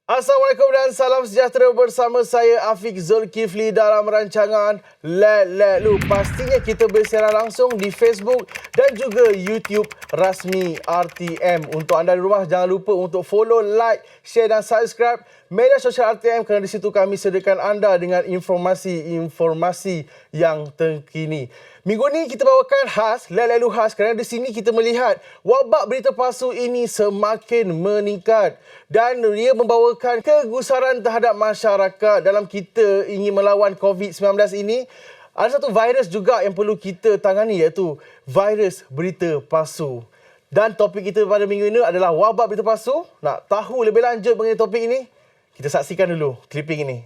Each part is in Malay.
Assalamualaikum dan salam sejahtera bersama saya Afiq Zulkifli dalam rancangan Let Lu. Pastinya kita bersiaran langsung di Facebook dan juga YouTube rasmi RTM. Untuk anda di rumah jangan lupa untuk follow, like, share dan subscribe media sosial RTM kerana di situ kami sediakan anda dengan informasi-informasi yang terkini. Minggu ni kita bawakan khas, Let Lu khas kerana di sini kita melihat wabak berita palsu ini semakin meningkat dan ia membawakan kegusaran terhadap masyarakat dalam kita ingin melawan COVID-19 ini. Ada satu virus juga yang perlu kita tangani iaitu virus berita palsu. Dan topik kita pada minggu ini adalah wabak berita palsu. Nak tahu lebih lanjut mengenai topik ini? Kita saksikan dulu clipping ini.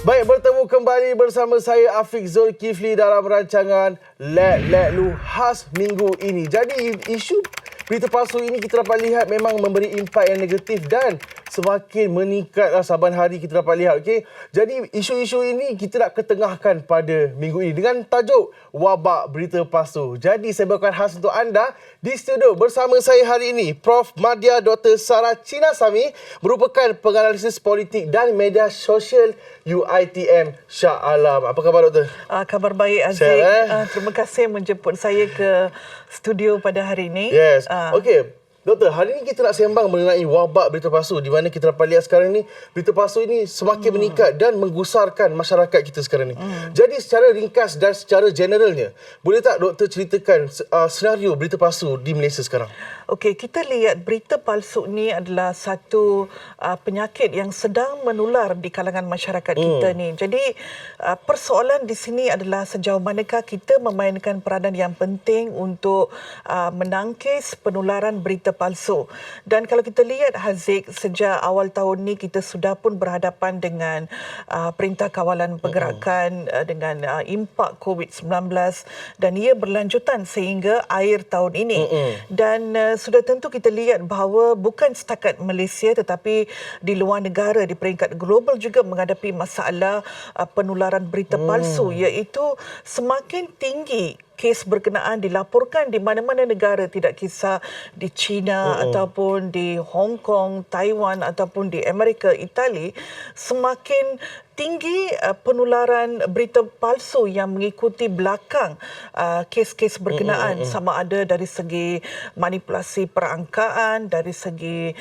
Baik, bertemu kembali bersama saya Afiq Zulkifli dalam rancangan Let Lu khas minggu ini. Jadi isu berita palsu ini kita dapat lihat memang memberi impak yang negatif dan semakin meningkatlah saban hari kita dapat lihat. Okey. Jadi isu-isu ini kita nak ketengahkan pada minggu ini dengan tajuk wabak berita palsu. Jadi saya bawakan khas untuk anda di studio bersama saya hari ini Prof Madya Dr. Sarah Chinasamy merupakan penganalisis politik dan media sosial UiTM Shah Alam. Apa khabar doktor? Khabar baik Aziz. Terima kasih menjemput saya ke studio pada hari ini. Yes. Okey. Doktor, hari ini kita nak sembang mengenai wabak berita palsu di mana kita dapat lihat sekarang ni berita palsu ini semakin meningkat dan menggusarkan masyarakat kita sekarang ni. Jadi secara ringkas dan secara generalnya, boleh tak doktor ceritakan senario berita palsu di Malaysia sekarang? Okey, kita lihat berita palsu ni adalah satu penyakit yang sedang menular di kalangan masyarakat kita ni. Jadi persoalan di sini adalah sejauh manakah kita memainkan peranan yang penting untuk menangkis penularan berita palsu. Dan kalau kita lihat Haziq, sejak awal tahun ni kita sudah pun berhadapan dengan Perintah Kawalan Pergerakan dengan impak COVID-19 dan ia berlanjutan sehingga akhir tahun ini. Dan sudah tentu kita lihat bahawa bukan setakat Malaysia tetapi di luar negara di peringkat global juga menghadapi masalah penularan berita palsu, iaitu semakin tinggi kes berkenaan dilaporkan di mana-mana negara, tidak kisah di China ataupun di Hong Kong, Taiwan ataupun di Amerika, Itali, semakin tinggi penularan berita palsu yang mengikuti belakang kes-kes berkenaan, sama ada dari segi manipulasi perangkaan, dari segi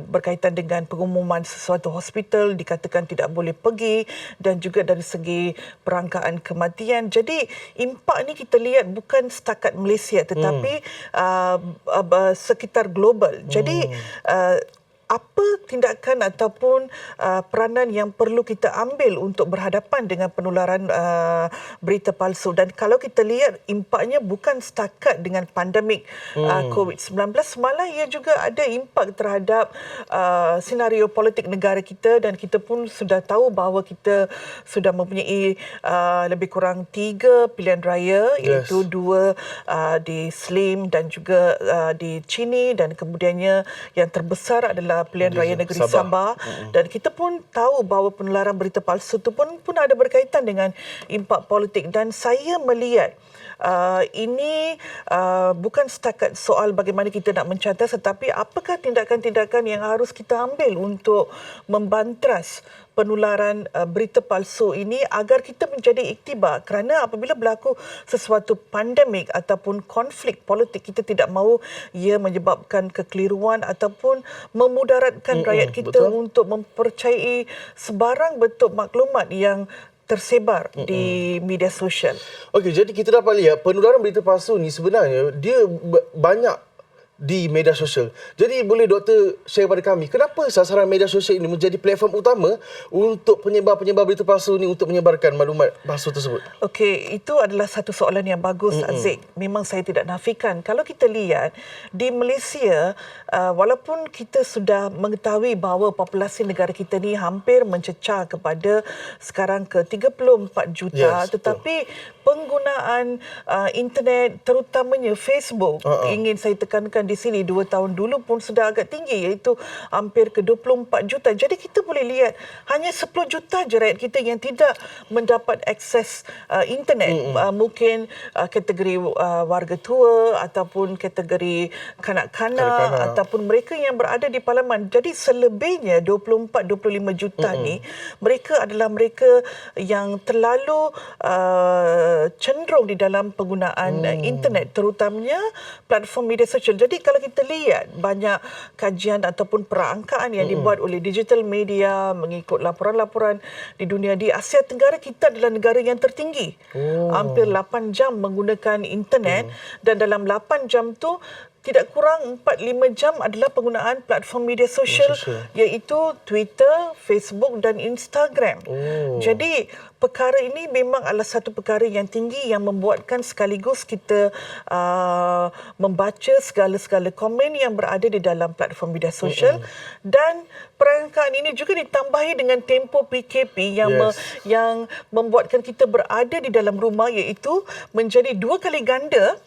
berkaitan dengan pengumuman sesuatu hospital dikatakan tidak boleh pergi, dan juga dari segi perangkaan kematian. Jadi impak ni kita lihat bukan setakat Malaysia tetapi sekitar global. Jadi apa tindakan ataupun peranan yang perlu kita ambil untuk berhadapan dengan penularan berita palsu? Dan kalau kita lihat impaknya bukan setakat dengan pandemik COVID-19, malah ia juga ada impak terhadap senario politik negara kita, dan kita pun sudah tahu bahawa kita sudah mempunyai lebih kurang 3 pilihan raya, iaitu 2 di Slim dan juga di Chini, dan kemudiannya yang terbesar adalah pilihan raya negeri Sabah. Dan kita pun tahu bahawa penularan berita palsu itu pun ada berkaitan dengan impak politik. Dan saya melihat ini bukan setakat soal bagaimana kita nak mencantas, tetapi apakah tindakan-tindakan yang harus kita ambil untuk membantras penularan berita palsu ini agar kita menjadi iktibar. Kerana apabila berlaku sesuatu pandemik ataupun konflik politik, kita tidak mahu ia menyebabkan kekeliruan ataupun memudaratkan rakyat kita untuk mempercayai sebarang bentuk maklumat yang tersebar di media sosial. Okey, jadi kita dapat lihat penularan berita palsu ni sebenarnya dia banyak di media sosial. Jadi boleh doktor share kepada kami, kenapa sasaran media sosial ini menjadi platform utama untuk penyebar-penyebar berita palsu ni untuk menyebarkan maklumat palsu tersebut? Okey, itu adalah satu soalan yang bagus, Aziz. Memang saya tidak nafikan. Kalau kita lihat di Malaysia, walaupun kita sudah mengetahui bahawa populasi negara kita ni hampir mencecah kepada sekarang ke 34 juta, tetapi penggunaan internet terutamanya Facebook, ingin saya tekankan di sini 2 tahun dulu pun sudah agak tinggi, iaitu hampir ke 24 juta. Jadi kita boleh lihat hanya 10 juta je rakyat kita yang tidak mendapat akses internet. Mungkin kategori warga tua ataupun kategori kanak-kanak ataupun mereka yang berada di parlimen. Jadi selebihnya 24-25 juta ni mereka adalah mereka yang terlalu cenderung di dalam penggunaan internet, terutamanya platform media sosial. Jadi kalau kita lihat banyak kajian ataupun perangkaan yang dibuat oleh digital media mengikut laporan-laporan di dunia, di Asia Tenggara kita adalah negara yang tertinggi. Hampir 8 jam menggunakan internet dan dalam 8 jam tu tidak kurang 4-5 jam adalah penggunaan platform media sosial iaitu Twitter, Facebook dan Instagram. Jadi perkara ini memang adalah satu perkara yang tinggi yang membuatkan sekaligus kita membaca segala-segala komen yang berada di dalam platform media sosial dan perangkaan ini juga ditambahi dengan tempoh PKP yang membuatkan kita berada di dalam rumah, iaitu menjadi 2 kali ganda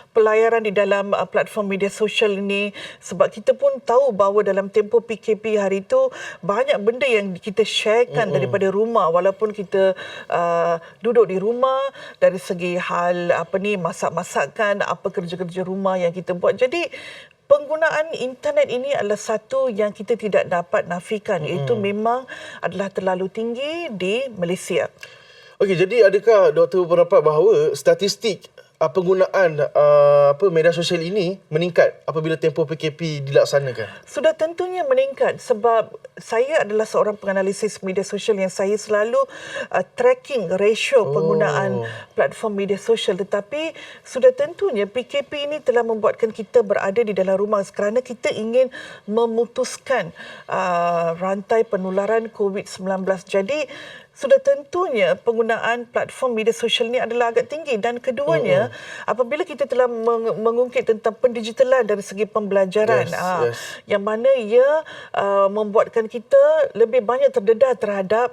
pelayaran di dalam platform media sosial ini, sebab kita pun tahu bahawa dalam tempoh PKP hari itu banyak benda yang kita sharekan daripada rumah, walaupun kita duduk di rumah, dari segi hal masak-masakan, apa kerja-kerja rumah yang kita buat. Jadi penggunaan internet ini adalah satu yang kita tidak dapat nafikan, iaitu memang adalah terlalu tinggi di Malaysia. Okey, jadi adakah doktor berpendapat bahawa statistik penggunaan media sosial ini meningkat apabila tempoh PKP dilaksanakan? Sudah tentunya meningkat, sebab saya adalah seorang penganalisis media sosial yang saya selalu tracking ratio penggunaan platform media sosial. Tetapi sudah tentunya PKP ini telah membuatkan kita berada di dalam rumah kerana kita ingin memutuskan rantai penularan COVID-19. Jadi sudah tentunya penggunaan platform media sosial ini adalah agak tinggi. Dan keduanya, apabila kita telah mengungkit tentang pendigitalan dari segi pembelajaran, yang mana ia membuatkan kita lebih banyak terdedah terhadap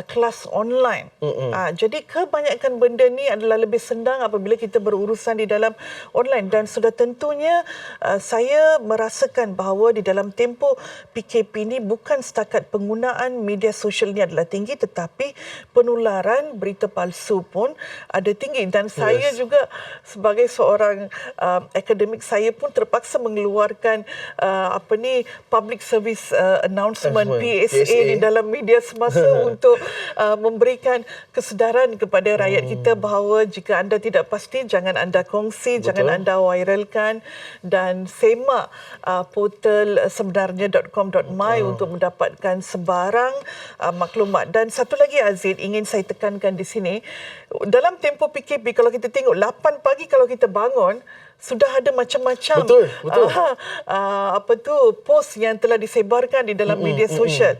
kelas online. Jadi kebanyakan benda ni adalah lebih senang apabila kita berurusan di dalam online. Dan sudah tentunya saya merasakan bahawa di dalam tempoh PKP ini bukan setakat penggunaan media sosial ini adalah tinggi, tetapi penularan berita palsu pun ada tinggi. Dan saya juga sebagai seorang akademik, saya pun terpaksa mengeluarkan public service announcement PSA di dalam media semasa untuk memberikan kesedaran kepada rakyat kita bahawa jika anda tidak pasti, jangan anda kongsi, jangan anda viralkan, dan semak portal sebenarnya.com.my untuk mendapatkan sebarang maklumat. Dan satu lagi, Aziz, ingin saya tekankan di sini, dalam tempoh PKP kalau kita tengok 8 pagi kalau kita bangun, sudah ada macam-macam post yang telah disebarkan di dalam media sosial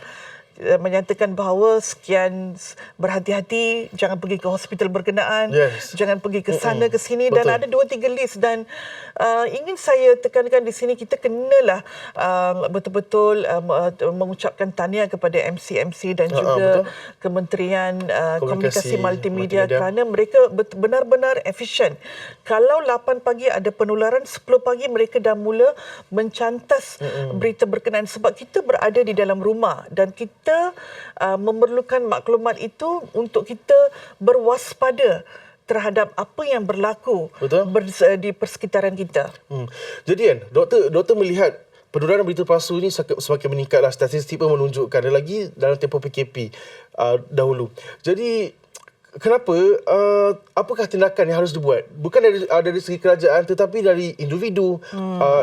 menyatakan bahawa sekian, berhati-hati, jangan pergi ke hospital berkenaan, jangan pergi ke sana ke sini, dan ada 2-3 list. Dan ingin saya tekankan di sini, kita kenalah betul-betul mengucapkan tahniah kepada MC-MC dan juga Kementerian Komunikasi Multimedia kerana mereka benar-benar efisien. Kalau 8 pagi ada penularan, 10 pagi mereka dah mula mencantas berita berkenaan, sebab kita berada di dalam rumah dan kita memerlukan maklumat itu untuk kita berwaspada terhadap apa yang berlaku di persekitaran kita. Jadi kan, doktor melihat penularan berita palsu ini semakin meningkatlah. Statistik pun menunjukkan, ada lagi dalam tempoh PKP dahulu. Jadi kenapa, apakah tindakan yang harus dibuat? Bukan dari segi kerajaan, tetapi dari individu,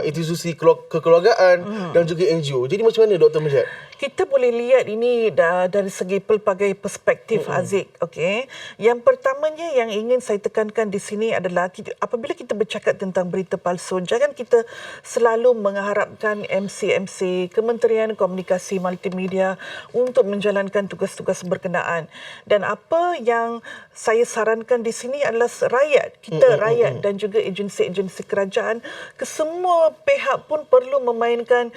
institusi kekeluargaan dan juga NGO. Jadi macam mana doktor melihat? Kita boleh lihat ini dari segi pelbagai perspektif, Aziz. Okay? Yang pertamanya yang ingin saya tekankan di sini adalah apabila kita bercakap tentang berita palsu, jangan kita selalu mengharapkan MC-MC, Kementerian Komunikasi Multimedia untuk menjalankan tugas-tugas berkenaan. Dan apa yang saya sarankan di sini adalah rakyat, rakyat dan juga agensi-agensi kerajaan, kesemua pihak pun perlu memainkan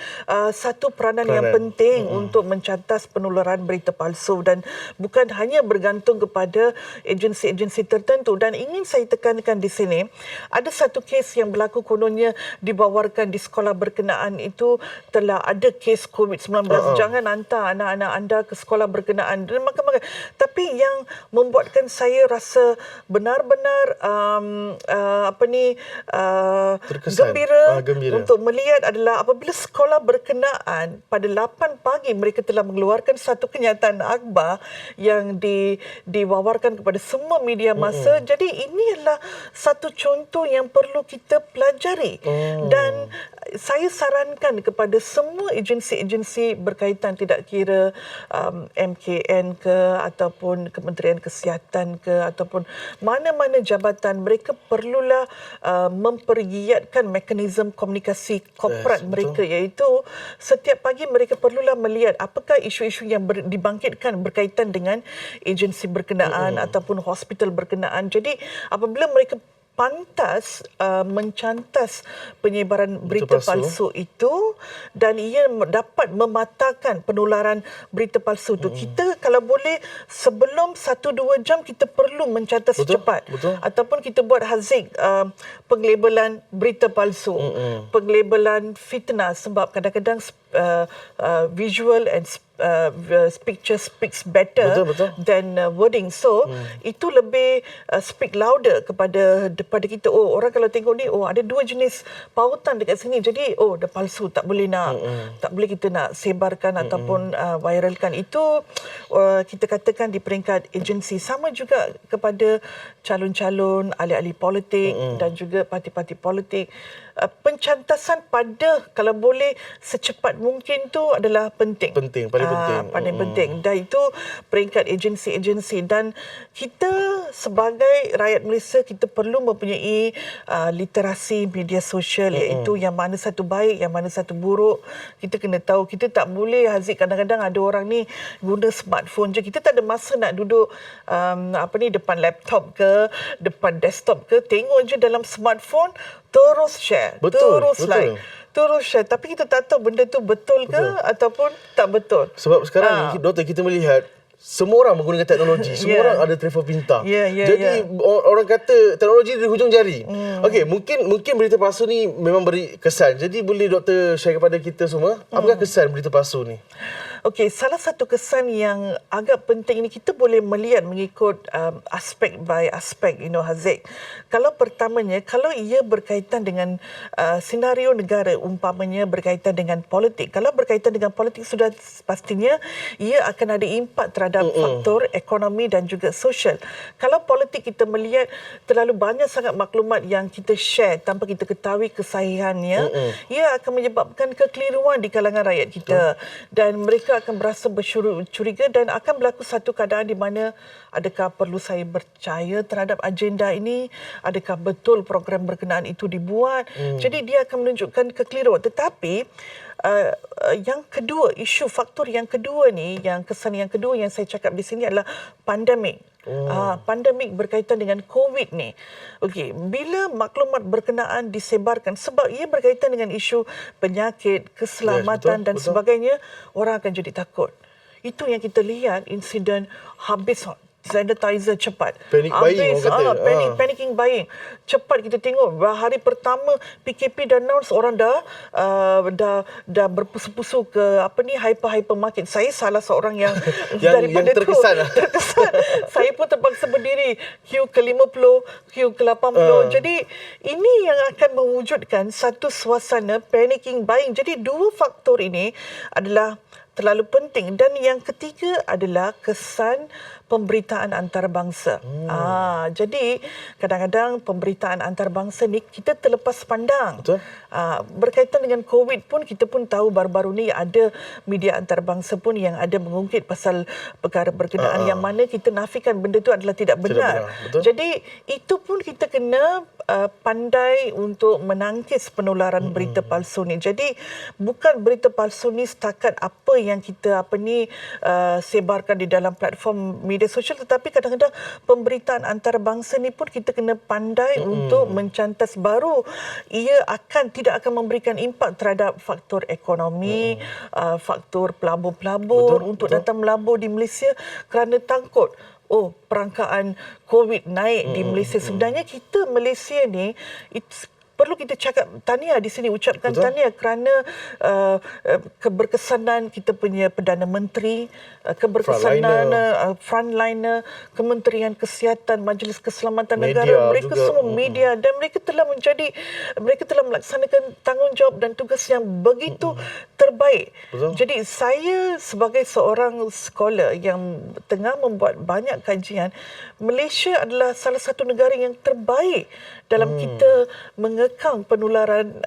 satu peranan yang penting untuk mencantas penularan berita palsu dan bukan hanya bergantung kepada agensi-agensi tertentu. Dan ingin saya tekankan di sini, ada satu kes yang berlaku kononnya dibawarkan di sekolah berkenaan itu telah ada kes COVID-19. Jangan hantar anak-anak anda ke sekolah berkenaan dan makan-makan. Tapi yang membuatkan saya rasa benar-benar gembira untuk melihat adalah apabila sekolah berkenaan pada 8 pagi mereka telah mengeluarkan satu kenyataan akhbar yang diwawarkan kepada semua media massa. Jadi ini adalah satu contoh yang perlu kita pelajari. Dan saya sarankan kepada semua agensi-agensi berkaitan, tidak kira MKN ke ataupun Kementerian Kesihatan ke ataupun mana-mana jabatan, mereka perlulah mempergiatkan mekanisme komunikasi korporat mereka, iaitu setiap pagi mereka perlulah melihat apakah isu-isu yang dibangkitkan berkaitan dengan agensi berkenaan ataupun hospital berkenaan. Jadi apabila mereka pantas mencantas penyebaran berita palsu itu dan ia dapat mematahkan penularan berita palsu itu. Kita kalau boleh sebelum 1-2 jam kita perlu mencantas cepat. Ataupun kita buat hazik penglabelan berita palsu, penglabelan fitnah, sebab kadang-kadang visual and picture speaks better than wording. So itu lebih speak louder kepada kita. Oh, orang kalau tengok ni, oh ada 2 jenis pautan dekat sini, jadi oh dah palsu, tak boleh kita nak sebarkan ataupun viralkan. Itu kita katakan di peringkat agensi. Sama juga kepada calon-calon ahli-ahli politik dan juga parti-parti politik. Pencantasan pada, kalau boleh secepat mungkin tu adalah penting. Paling penting. Dan itu peringkat agensi-agensi. Dan kita sebagai rakyat Malaysia, kita perlu mempunyai literasi media sosial, iaitu yang mana satu baik, yang mana satu buruk. Kita kena tahu. Kita tak boleh, Haziq, kadang-kadang ada orang ni guna smartphone je. Kita tak ada masa nak duduk depan laptop ke, depan desktop ke, tengok je dalam smartphone, terus share, terus like, terus share. Tapi kita tak tahu benda tu betul ke ataupun tak betul. Sebab sekarang ni, doktor, kita melihat semua orang menggunakan teknologi. Semua orang ada telefon pintar. Jadi orang kata teknologi di hujung jari. Okey, mungkin berita palsu ni memang beri kesan. Jadi boleh doktor share kepada kita semua, apakah kesan berita palsu ni? Okey, salah satu kesan yang agak penting ini kita boleh melihat mengikut aspek by aspek, Haziq. Kalau pertamanya, kalau ia berkaitan dengan senario negara, umpamanya berkaitan dengan politik. Kalau berkaitan dengan politik, sudah pastinya ia akan ada impak terhadap faktor ekonomi dan juga sosial. Kalau politik, kita melihat terlalu banyak sangat maklumat yang kita share tanpa kita ketahui kesahihannya, ia akan menyebabkan kekeliruan di kalangan rakyat kita. Dan mereka akan berasa bercuriga dan akan berlaku satu keadaan di mana adakah perlu saya percaya terhadap agenda ini, adakah betul program berkenaan itu dibuat. Jadi dia akan menunjukkan kekeliruan. Tetapi yang kedua, faktor yang kedua ni, kesan yang kedua yang saya cakap di sini adalah pandemik. Pandemik berkaitan dengan COVID ni. Okey, bila maklumat berkenaan disebarkan, sebab ia berkaitan dengan isu penyakit, keselamatan dan sebagainya, orang akan jadi takut. Itu yang kita lihat, insiden habis sanitizer cepat. Panicking buying. Cepat kita tengok hari pertama PKP dah announce, orang dah berpusu-pusu ke hypermarket. Saya salah seorang yang daripada terkesan. Saya pun terpaksa berdiri queue ke-50, queue ke-80. Jadi ini yang akan mewujudkan satu suasana panicking buying. Jadi dua faktor ini adalah terlalu penting. Dan yang ketiga adalah kesan pemberitaan antarabangsa. Jadi kadang-kadang pemberitaan antarabangsa ni kita terlepas pandang. Berkaitan dengan COVID pun, kita pun tahu baru-baru ni ada media antarabangsa pun yang ada mengungkit pasal perkara berkenaan yang mana kita nafikan benda tu adalah tidak benar. Jadi itu pun kita kena pandai untuk menangkis penularan berita palsu ni. Jadi bukan berita palsu ni setakat apa yang kita sebarkan di dalam platform media sosial, tetapi kadang-kadang pemberitaan antarabangsa ni pun kita kena pandai untuk mencantas, baru ia tidak akan memberikan impak terhadap faktor ekonomi, faktor pelabur-pelabur untuk datang melabur di Malaysia kerana takut perangkaan COVID naik di Malaysia. Sebenarnya kita Malaysia ni perlu kita cakap tahniah di sini, ucapkan tahniah kerana keberkesanan kita punya Perdana Menteri, keberkesanan frontliner, Kementerian Kesihatan, Majlis Keselamatan Negara, mereka juga. semua media, dan mereka telah melaksanakan tanggungjawab dan tugas yang begitu terbaik. Jadi saya sebagai seorang scholar yang tengah membuat banyak kajian, Malaysia adalah salah satu negara yang terbaik dalam kita mengekang penularan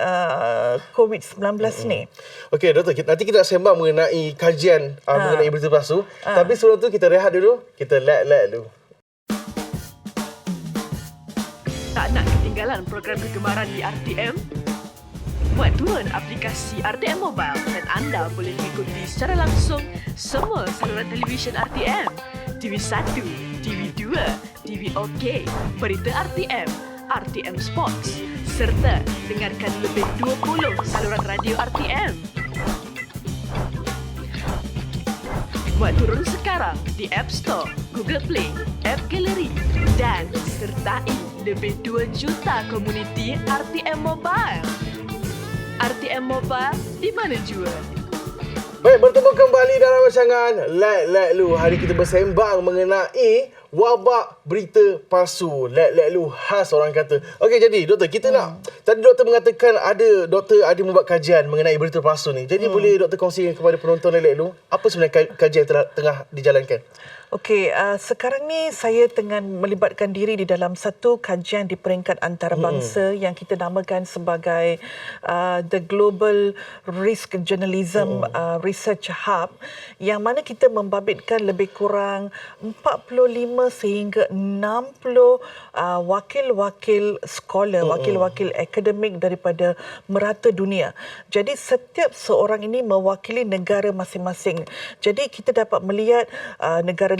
COVID-19 ni. Okey, Doktor, nanti kita nak sembang mengenai kajian mengenai berita palsu. Tapi sebelum tu kita rehat dulu, kita let dulu. Tak nak ketinggalan program kegemaran di RTM? Buat turun aplikasi RTM Mobile dan anda boleh mengikuti secara langsung semua saluran televisyen RTM, TV1, TV2, TV OK, berita RTM, RTM Sports, serta dengarkan lebih 20 saluran radio RTM. Buat turun sekarang di App Store, Google Play, App Gallery dan sertai lebih 2 juta komuniti RTM Mobile. RTM Mobile, di mana jua? Baik, bertemu kembali dalam rancangan Let Lu. Hari kita bersembang mengenai wabak berita palsu. Let Lu khas orang kata. Okey, jadi Doktor, kita nak, tadi Doktor mengatakan Doktor ada membuat kajian mengenai berita palsu ni. Jadi boleh Doktor kongsikan kepada penonton Let Lu, apa sebenarnya kajian yang tengah dijalankan? Okey, sekarang ni saya tengah melibatkan diri di dalam satu kajian di peringkat antarabangsa yang kita namakan sebagai The Global Risk Journalism Research Hub, yang mana kita membabitkan lebih kurang 45 sehingga 60 wakil-wakil scholar, wakil-wakil akademik daripada merata dunia. Jadi setiap seorang ini mewakili negara masing-masing. Jadi kita dapat melihat negara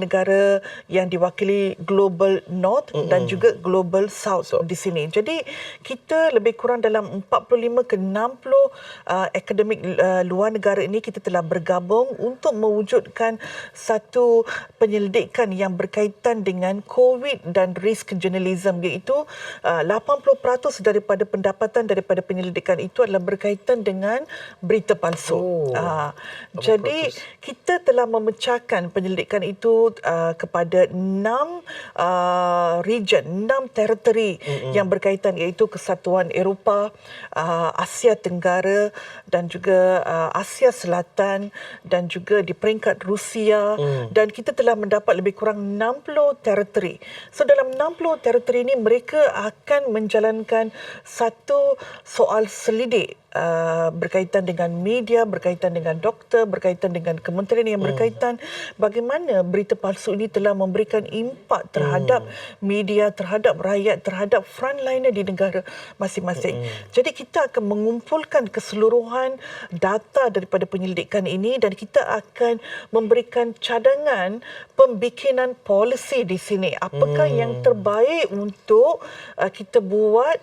yang diwakili Global North dan juga Global South di sini. Jadi kita lebih kurang dalam 45 ke 60 akademik luar negara ini kita telah bergabung untuk mewujudkan satu penyelidikan yang berkaitan dengan COVID dan risk journalism, iaitu 80% daripada pendapatan daripada penyelidikan itu adalah berkaitan dengan berita palsu. Jadi kita telah memecahkan penyelidikan itu kepada 6 region, 6 teritori yang berkaitan, iaitu Kesatuan Eropah, Asia Tenggara dan juga Asia Selatan dan juga di peringkat Rusia, dan kita telah mendapat lebih kurang 60 teritori. So dalam 60 teritori ini mereka akan menjalankan satu soal selidik berkaitan dengan media, berkaitan dengan doktor, berkaitan dengan kementerian yang berkaitan bagaimana berita palsu ini telah memberikan impak terhadap media, terhadap rakyat, terhadap frontliner di negara masing-masing. Jadi kita akan mengumpulkan keseluruhan data daripada penyelidikan ini dan kita akan memberikan cadangan pembikinan polisi di sini. Apakah yang terbaik untuk kita buat,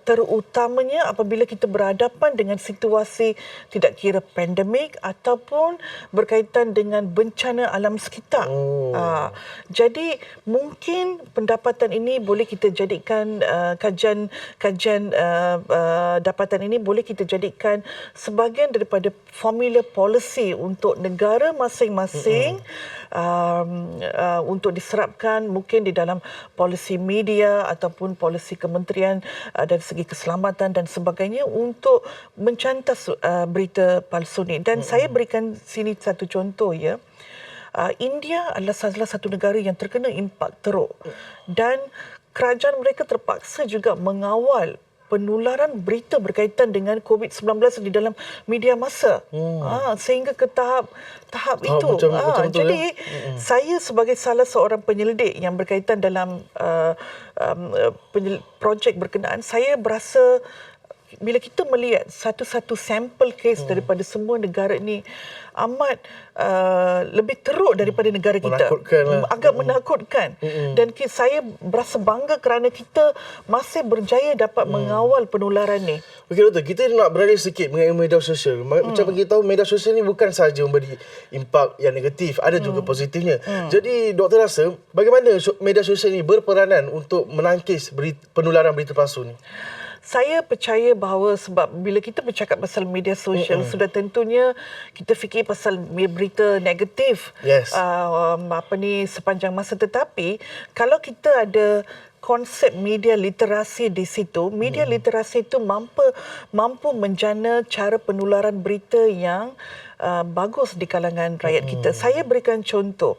terutamanya apabila kita berhadapan dengan situasi tidak kira pandemik ataupun berkaitan dengan bencana alam sekitar. Jadi mungkin pendapatan ini boleh kita jadikan kajian dapatan ini boleh kita jadikan sebahagian daripada formula polisi untuk negara masing-masing, untuk diserapkan mungkin di dalam polisi media ataupun polisi kementerian dari segi keselamatan dan sebagainya untuk mencantas berita palsu ni. Dan saya berikan sini satu contoh ya. India adalah salah satu negara yang terkena impak teruk dan kerajaan mereka terpaksa juga mengawal penularan berita berkaitan dengan COVID-19 di dalam media massa, sehingga ke tahap itu. Macam jadi saya sebagai salah seorang penyelidik yang berkaitan dalam projek berkenaan, saya berasa bila kita melihat satu-satu sampel kes daripada semua negara ni amat lebih teruk daripada negara kita. Menakutkan lah. Agak menakutkan. Dan saya berasa bangga kerana kita masih berjaya dapat mengawal penularan ni. Okey doktor, kita nak beralih sikit mengenai media sosial. Macam kita tahu media sosial ni bukan sahaja memberi impak yang negatif, ada juga positifnya. Jadi doktor rasa bagaimana media sosial ni berperanan untuk menangkis penularan berita palsu ni? Saya percaya bahawa sebab bila kita bercakap pasal media sosial, sudah tentunya kita fikir pasal berita negatif. Yes. Sepanjang masa. Tetapi kalau kita ada konsep media literasi di situ, media literasi itu mampu menjana cara penularan berita yang bagus di kalangan rakyat kita. Saya berikan contoh.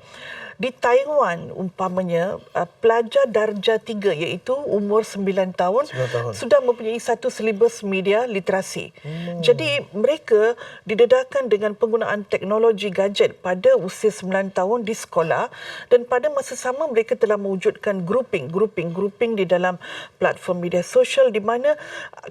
Di Taiwan umpamanya pelajar darjah 3 iaitu umur 9 tahun sudah mempunyai satu silibus media literasi. Jadi mereka didedahkan dengan penggunaan teknologi gadget pada usia 9 tahun di sekolah, dan pada masa sama mereka telah mewujudkan grouping di dalam platform media sosial, di mana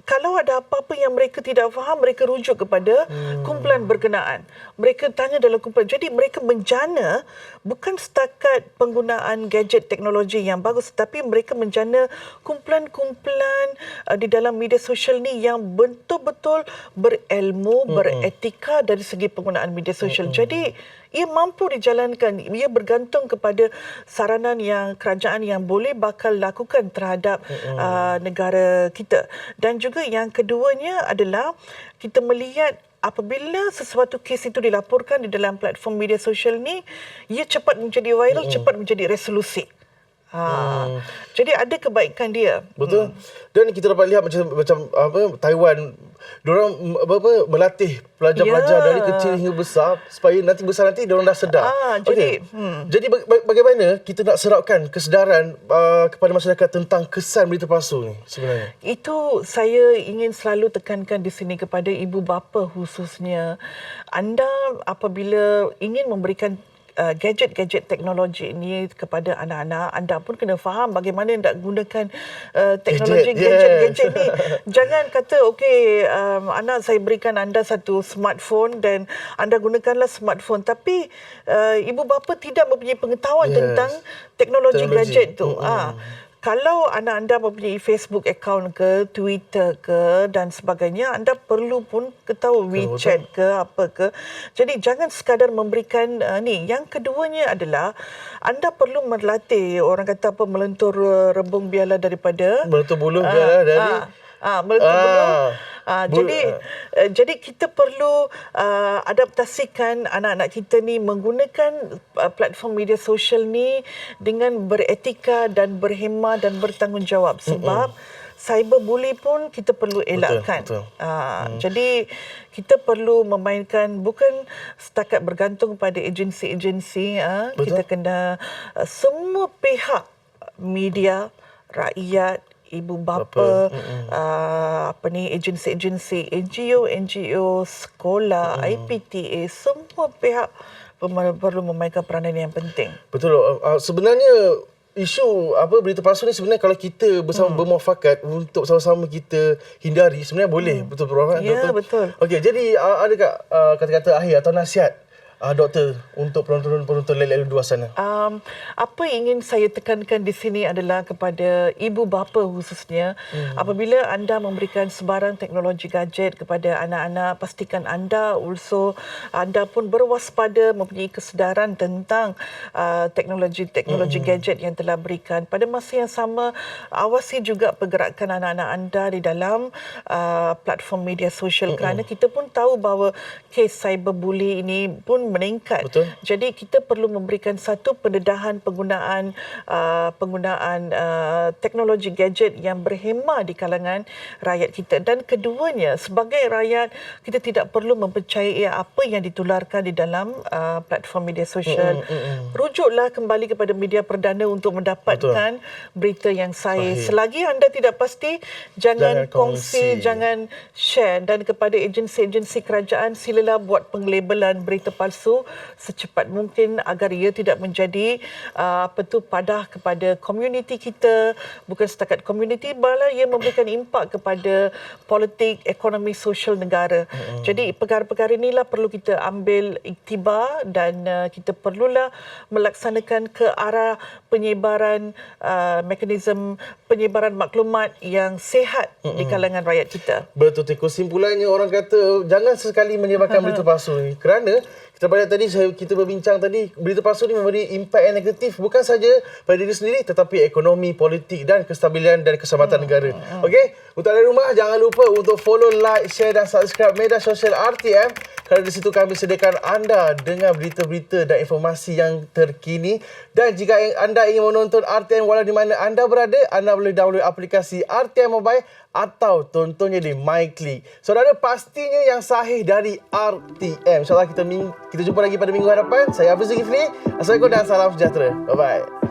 kalau ada apa-apa yang mereka tidak faham, mereka rujuk kepada kumpulan berkenaan. Mereka tanya dalam kumpulan. Jadi mereka menjana bukan setakat penggunaan gadget teknologi yang bagus, tetapi mereka menjana kumpulan-kumpulan di dalam media sosial ni yang betul-betul berilmu, beretika dari segi penggunaan media sosial. Jadi ia mampu dijalankan. Ia bergantung kepada saranan yang kerajaan yang boleh bakal lakukan terhadap negara kita. Dan juga yang keduanya adalah kita melihat apabila sesuatu kes itu dilaporkan di dalam platform media sosial ni, ia cepat menjadi viral, cepat menjadi resolusi. Jadi ada kebaikan dia. Betul. Dan kita dapat lihat macam Taiwan, diorang melatih pelajar-pelajar dari kecil hingga besar supaya nanti besar nanti diorang dah sedar. Jadi bagaimana kita nak serapkan kesedaran kepada masyarakat tentang kesan berita palsu ni sebenarnya? Itu saya ingin selalu tekankan di sini kepada ibu bapa khususnya. Anda apabila ingin memberikan gadget-gadget teknologi ini kepada anak-anak, anda pun kena faham bagaimana nak gunakan teknologi gadget ni. Jangan kata okey, anak saya berikan anda satu smartphone dan anda gunakanlah smartphone, tapi ibu bapa tidak mempunyai pengetahuan tentang teknologi gadget tu. Kalau anak anda mempunyai Facebook account ke, Twitter ke dan sebagainya, anda perlu pun tahu WeChat ke apa ke. Jadi jangan sekadar memberikan ni. Yang keduanya adalah anda perlu melatih, orang kata apa, melentur rebung biala daripada melentur buluh biala dari melentur buluh. Jadi kita perlu adaptasikan anak-anak kita ni menggunakan platform media sosial ni dengan beretika dan berhemah dan bertanggungjawab, sebab cyberbully pun kita perlu elakkan. Jadi kita perlu memainkan, bukan setakat bergantung pada agensi-agensi, kita kena semua pihak, media, rakyat, ibu bapa, agensi-agensi, NGO, sekolah, IPTA, semua pihak perlu memainkan peranan yang penting. Betul. Sebenarnya isu berita palsu ni sebenarnya kalau kita bersama bermuafakat untuk sama-sama kita hindari, sebenarnya boleh. Betul Prof? Ya, betul. Okey, jadi adakah kata-kata akhir atau nasihat doktor untuk penonton-penonton Let Let Lu di luar sana? Apa yang ingin saya tekankan di sini adalah kepada ibu bapa khususnya, apabila anda memberikan sebarang teknologi gadget kepada anak-anak, pastikan anda pun berwaspada, mempunyai kesedaran tentang teknologi gadget yang telah berikan. Pada masa yang sama, awasi juga pergerakan anak-anak anda di dalam platform media sosial, kerana kita pun tahu bahawa kes cyberbully ini pun meningkat. Betul. Jadi kita perlu memberikan satu pendedahan penggunaan teknologi gadget yang berhemah di kalangan rakyat kita. Dan keduanya, sebagai rakyat, kita tidak perlu mempercayai apa yang ditularkan di dalam platform media sosial. Rujuklah kembali kepada media perdana untuk mendapatkan berita yang sahih. Selagi anda tidak pasti, jangan kongsi, jangan share. Dan kepada agensi-agensi kerajaan, silalah buat penglabelan berita palsu palsu secepat mungkin agar ia tidak menjadi padah kepada komuniti kita, bukan setakat komuniti, malah ia memberikan impak kepada politik, ekonomi, sosial negara. Jadi perkara-perkara inilah perlu kita ambil iktibar dan kita perlulah melaksanakan ke arah penyebaran mekanisme penyebaran maklumat yang sihat di kalangan rakyat kita. Betul, kesimpulannya orang kata jangan sesekali menyebarkan berita palsu ni, kerana kita banyak tadi kita berbincang tadi, berita palsu ni memberi impak yang negatif bukan saja pada diri sendiri tetapi ekonomi, politik dan kestabilan dan keselamatan negara. Okey, untuk anda di rumah jangan lupa untuk follow, like, share dan subscribe media sosial RTM, kerana di situ kami sediakan anda dengan berita-berita dan informasi yang terkini. Dan jika anda ingin menonton RTM walau di mana anda berada, anda boleh download aplikasi RTM Mobile atau tontonnya di MyClick. Saudara, pastinya yang sahih dari RTM. InsyaAllah kita jumpa lagi pada minggu hadapan. Saya Hafiz Zulkifli. Assalamualaikum dan salam sejahtera. Bye-bye.